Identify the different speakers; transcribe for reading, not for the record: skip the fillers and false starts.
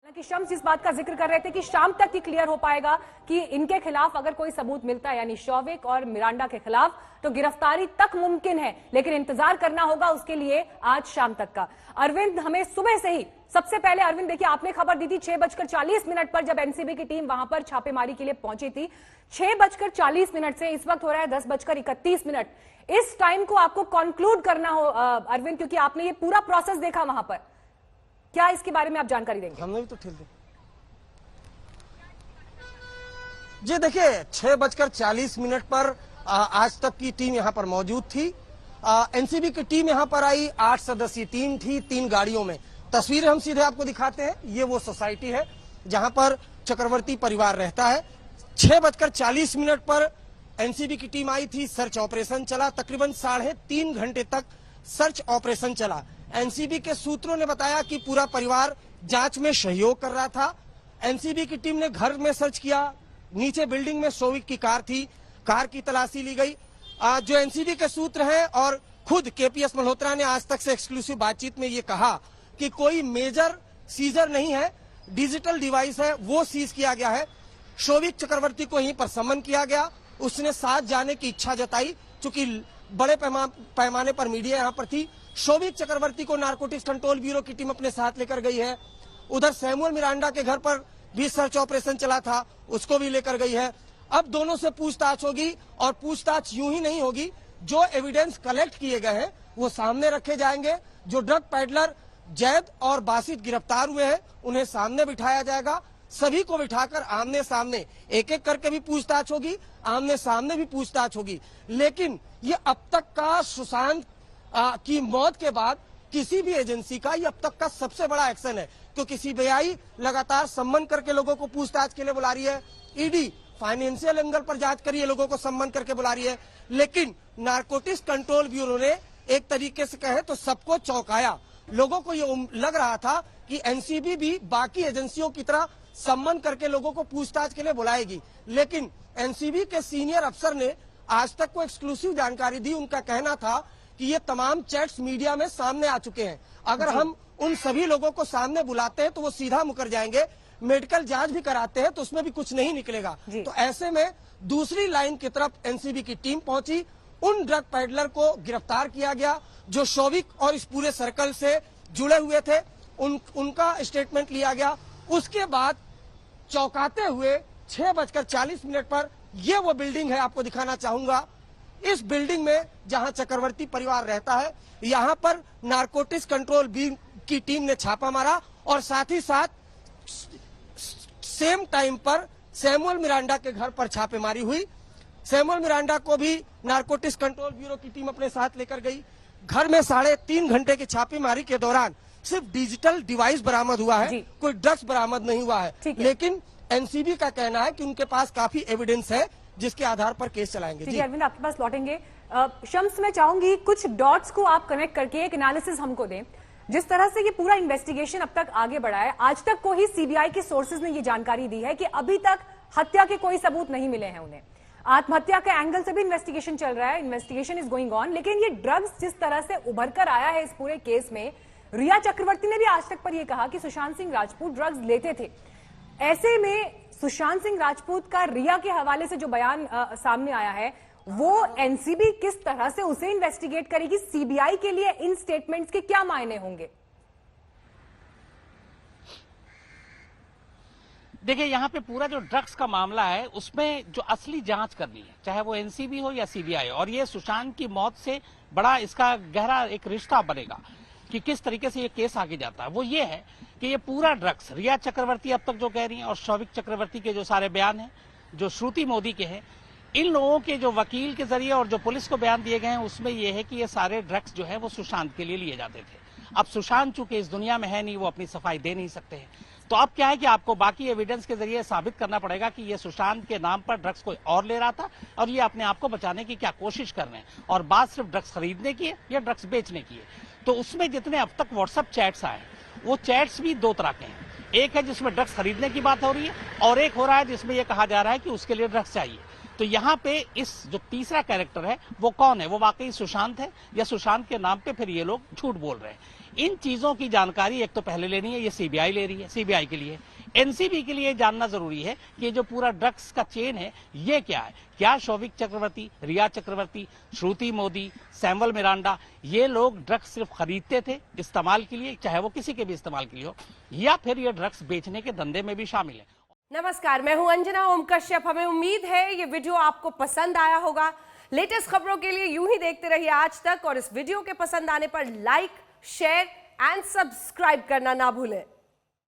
Speaker 1: कि शम्स इस बात का जिक्र कर रहे थे कि शाम तक ही क्लियर हो पाएगा कि इनके खिलाफ अगर कोई सबूत मिलता है, यानी शौविक और मिरांडा के खिलाफ, तो गिरफ्तारी तक मुमकिन है, लेकिन इंतजार करना होगा उसके लिए आज शाम तक का। अरविंद, हमें सुबह से ही सबसे पहले अरविंद देखिए, आपने खबर दी थी 6:40 पर जब एनसीबी की टीम वहां पर छापेमारी के लिए पहुंची थी। 6:40 से इस वक्त हो रहा है 10:31। इस टाइम को आपको कंक्लूड करना हो अरविंद, क्योंकि आपने ये पूरा प्रोसेस देखा वहां पर, क्या इसके बारे में आप जानकारी देंगे?
Speaker 2: हमने भी तो ठीक दी जी। देखिए 6:40 पर आज तक की टीम यहां पर मौजूद थी। एनसीबी की टीम यहां पर आई, 8 सदस्यीय टीम थी, 3 गाड़ियों में। तस्वीरें हम सीधे आपको दिखाते हैं। ये वो सोसाइटी है जहां पर चक्रवर्ती परिवार रहता है। 6:40 पर एनसीबी की टीम आई थी, सर्च ऑपरेशन चला, तकरीबन 3.5 घंटे तक सर्च ऑपरेशन चला। एनसीबी के सूत्रों ने बताया कि पूरा परिवार जांच में सहयोग कर रहा था। एनसीबी की टीम ने घर में सर्च किया, नीचे बिल्डिंग में शौविक की कार थी, कार की तलाशी ली गई। जो एनसीबी के सूत्र हैं और खुद केपीएस मल्होत्रा ने आज तक से एक्सक्लूसिव बातचीत में ये कहा कि कोई मेजर सीजर नहीं है, डिजिटल डिवाइस है वो सीज किया गया है। शौविक चक्रवर्ती को यहीं पर समन किया गया, उसने साथ जाने की इच्छा जताई, चूंकि बड़े पैमाने पर मीडिया यहाँ पर थी। शौविक चक्रवर्ती को नारकोटिक्स कंट्रोल ब्यूरो की टीम अपने साथ लेकर गई है। उधर सैमुअल मिरांडा के घर पर भी सर्च ऑपरेशन चला था, उसको भी लेकर गई है। अब दोनों से पूछताछ होगी, और पूछताछ यूं ही नहीं होगी, जो एविडेंस कलेक्ट किए गए हैं वो सामने रखे जाएंगे। जो ड्रग पैडलर जैद और बासित गिरफ्तार हुए हैं उन्हें सामने बिठाया जाएगा। सभी को बिठाकर आमने सामने एक एक करके भी पूछताछ होगी, आमने सामने भी पूछताछ होगी। लेकिन ये अब तक का सुशांत की मौत के बाद किसी भी एजेंसी का ये अब तक का सबसे बड़ा एक्शन है, क्योंकि सीबीआई लगातार सम्मन करके लोगों को पूछताछ के लिए बुला रही है, ईडी फाइनेंशियल एंगल पर जांच करिए लोगों को सम्मन करके बुला रही है। लेकिन नारकोटिक्स कंट्रोल ब्यूरो ने एक तरीके से कहे तो सबको चौंकाया। लोगों को ये लग रहा था कि एनसीबी भी बाकी एजेंसियों की तरह सम्मन करके लोगों को पूछताछ के लिए बुलाएगी, लेकिन एनसीबी के सीनियर अफसर ने आज तक को एक्सक्लूसिव जानकारी दी। उनका कहना था कि ये तमाम चैट्स मीडिया में सामने आ चुके हैं, अगर हम उन सभी लोगों को सामने बुलाते हैं तो वो सीधा मुकर जाएंगे, मेडिकल जांच भी कराते हैं तो उसमें भी कुछ नहीं निकलेगा। तो ऐसे में दूसरी लाइन की तरफ एनसीबी की टीम पहुंची, उन ड्रग पैडलर को गिरफ्तार किया गया जो शौविक और इस पूरे सर्कल से जुड़े हुए थे, उनका स्टेटमेंट लिया गया। उसके बाद चौंकाते हुए 6:40 पर ये वो बिल्डिंग है, आपको दिखाना चाहूंगा। इस बिल्डिंग में जहां चक्रवर्ती परिवार रहता है, यहां पर नारकोटिक्स कंट्रोल ब्यूरो की टीम ने छापा मारा, और साथ ही साथ सेम टाइम पर सैमुअल मिरांडा के घर पर छापेमारी हुई। सैमुअल मिरांडा को भी नारकोटिक्स कंट्रोल ब्यूरो की टीम अपने साथ लेकर गई। घर में 3.5 घंटे की छापेमारी के दौरान सिर्फ डिजिटल डिवाइस बरामद हुआ है, कोई ड्रग्स बरामद नहीं हुआ है। लेकिन एनसीबी का कहना है कि उनके पास काफी एविडेंस है जिसके आधार पर केस चलाएंगे। जी
Speaker 1: अरविंद, आपके पास लौटेंगे। शम्स, मैं चाहूंगी कुछ डॉट्स को आप कनेक्ट करके एक एनालिसिस हमको दें। जिस तरह से ये पूरा इन्वेस्टिगेशन अब तक आगे बढ़ा है, आज तक को ही सीबीआई के सोर्सेज ने ये जानकारी दी है कि अभी तक हत्या के कोई सबूत नहीं मिले हैं उन्हें। आत्महत्या के एंगल से भी इन्वेस्टिगेशन चल रहा है, इन्वेस्टिगेशन इज गोइंग ऑन। लेकिन ये ड्रग्स जिस तरह से उभर कर आया है इस पूरे केस में, रिया चक्रवर्ती ने भी आज तक पर यह कहा कि सुशांत सिंह राजपूत ड्रग्स लेते थे। ऐसे में सुशांत सिंह राजपूत का रिया के हवाले से जो बयान सामने आया है, वो एनसीबी किस तरह से उसे इन्वेस्टिगेट करेगी? सीबीआई के लिए इन स्टेटमेंट्स के क्या मायने होंगे?
Speaker 3: देखिए, यहाँ पे पूरा जो ड्रग्स का मामला है उसमें जो असली जांच करनी है, चाहे वो एनसीबी हो या सीबीआई, और ये सुशांत की मौत से बड़ा इसका गहरा एक रिश्ता बनेगा कि किस तरीके से ये केस आगे जाता है। वो ये है कि ये पूरा ड्रग्स, रिया चक्रवर्ती अब तक जो कह रही है और शौविक चक्रवर्ती के जो सारे बयान हैं, जो श्रुति मोदी के हैं, इन लोगों के जो वकील के जरिए और जो पुलिस को बयान दिए गए हैं, उसमें यह है कि ये सारे ड्रग्स जो है वो सुशांत के लिए लिए जाते थे। अब सुशांत चूंकि इस दुनिया में है नहीं, वो अपनी सफाई दे नहीं सकते हैं, तो अब क्या है कि आपको बाकी एविडेंस के जरिए साबित करना पड़ेगा कि ये सुशांत के नाम पर ड्रग्स कोई और ले रहा था और ये अपने आप को बचाने की क्या कोशिश कर रहे हैं, और बात सिर्फ ड्रग्स खरीदने की है या ड्रग्स बेचने की है। तो उसमें जितने अब तक व्हाट्सएप चैट्स आए, वो चैट्स भी 2 तरह के हैं। एक है जिसमें ड्रग्स खरीदने की बात हो रही है, और एक हो रहा है जिसमें यह कहा जा रहा है कि उसके लिए ड्रग्स चाहिए। तो यहाँ पे इस जो तीसरा कैरेक्टर है वो कौन है, वो वाकई सुशांत है या सुशांत के नाम पे फिर ये लोग झूठ बोल रहे हैं? इन चीजों की जानकारी एक तो पहले लेनी है, ये सीबीआई ले रही है, सीबीआई के लिए। एनसीबी के लिए जानना जरूरी है कि ये जो पूरा ड्रग्स का चेन है ये क्या है। क्या शौविक चक्रवर्ती, रिया चक्रवर्ती, श्रुति मोदी, सैमुअल मिरांडा, ये लोग ड्रग्स सिर्फ खरीदते थे इस्तेमाल के लिए, चाहे वो किसी के भी इस्तेमाल के लिए हो, या फिर ये ड्रग्स बेचने के धंधे में भी शामिल है।
Speaker 4: नमस्कार, मैं हूं अंजना ओम कश्यप। हमें उम्मीद है ये वीडियो आपको पसंद आया होगा। लेटेस्ट खबरों के लिए यूं ही देखते रहिए आज तक, और इस वीडियो के पसंद आने पर लाइक, शेयर एंड सब्सक्राइब करना ना भूलें।